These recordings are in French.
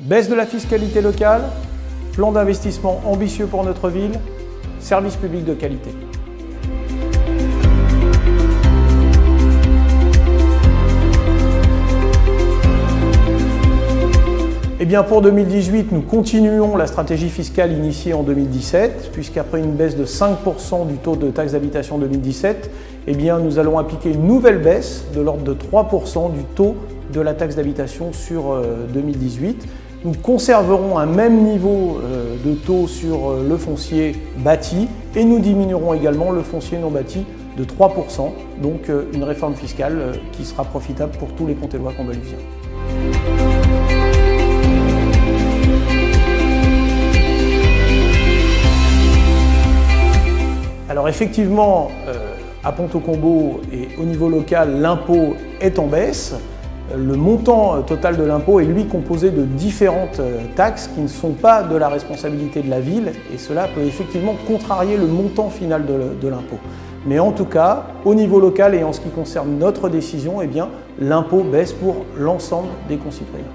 Baisse de la fiscalité locale, plan d'investissement ambitieux pour notre ville, service public de qualité. Eh bien pour 2018, nous continuons la stratégie fiscale initiée en 2017, puisqu'après une baisse de 5% du taux de taxe d'habitation 2017, eh bien nous allons appliquer une nouvelle baisse de l'ordre de 3% du taux de la taxe d'habitation sur 2018. Nous conserverons un même niveau de taux sur le foncier bâti et nous diminuerons également le foncier non bâti de 3%, donc une réforme fiscale qui sera profitable pour tous les Comtellois combalusiens. Alors effectivement, à Pont-au-Combo et au niveau local, l'impôt est en baisse. Le montant total de l'impôt est lui composé de différentes taxes qui ne sont pas de la responsabilité de la ville et cela peut effectivement contrarier le montant final de l'impôt. Mais en tout cas, au niveau local et en ce qui concerne notre décision, eh bien, l'impôt baisse pour l'ensemble des concitoyens.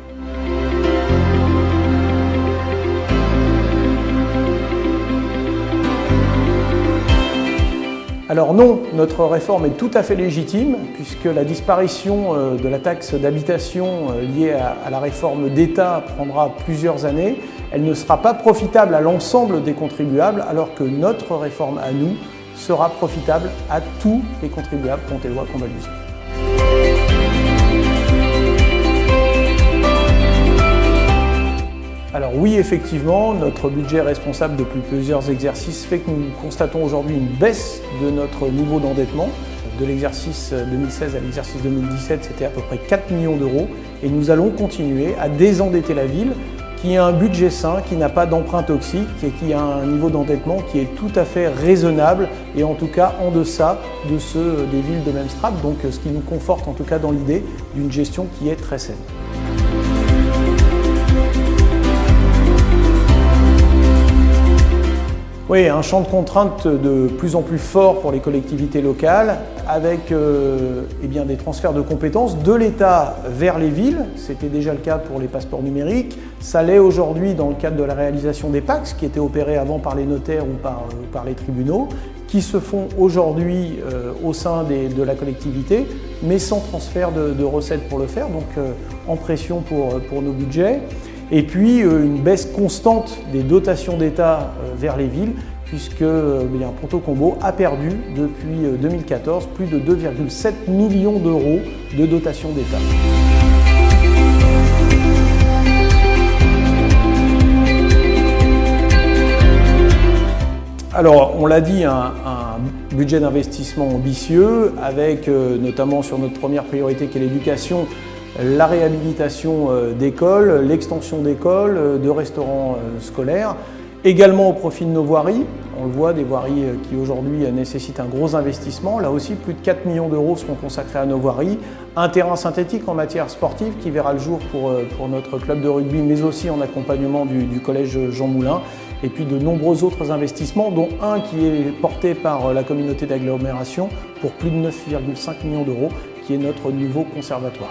Alors non, notre réforme est tout à fait légitime puisque la disparition de la taxe d'habitation liée à la réforme d'État prendra plusieurs années. Elle ne sera pas profitable à l'ensemble des contribuables alors que notre réforme à nous sera profitable à tous les contribuables comtellois combalusiens. Alors oui, effectivement, notre budget responsable depuis plusieurs exercices fait que nous constatons aujourd'hui une baisse de notre niveau d'endettement. De l'exercice 2016 à l'exercice 2017, c'était à peu près 4 millions d'euros. Et nous allons continuer à désendetter la ville, qui a un budget sain, qui n'a pas d'emprunt toxique et qui a un niveau d'endettement qui est tout à fait raisonnable et en tout cas en deçà de ceux des villes de même strate. Donc ce qui nous conforte en tout cas dans l'idée d'une gestion qui est très saine. Oui, un champ de contraintes de plus en plus fort pour les collectivités locales avec des transferts de compétences de l'État vers les villes. C'était déjà le cas pour les passeports numériques. Ça l'est aujourd'hui dans le cadre de la réalisation des PACS qui étaient opérés avant par les notaires ou par les tribunaux, qui se font aujourd'hui au sein de la collectivité, mais sans transfert de recettes pour le faire, donc en pression pour nos budgets. Et puis une baisse constante des dotations d'État vers les villes, puisque Pont-au-Combo a perdu depuis 2014 plus de 2,7 millions d'euros de dotations d'État. Alors, on l'a dit, un budget d'investissement ambitieux, avec notamment sur notre première priorité qui est l'éducation, la réhabilitation d'écoles, l'extension d'écoles, de restaurants scolaires, également au profit de nos voiries. On le voit, des voiries qui aujourd'hui nécessitent un gros investissement. Là aussi, plus de 4 millions d'euros seront consacrés à nos voiries. Un terrain synthétique en matière sportive qui verra le jour pour notre club de rugby, mais aussi en accompagnement du collège Jean Moulin. Et puis de nombreux autres investissements, dont un qui est porté par la communauté d'agglomération pour plus de 9,5 millions d'euros, qui est notre nouveau conservatoire.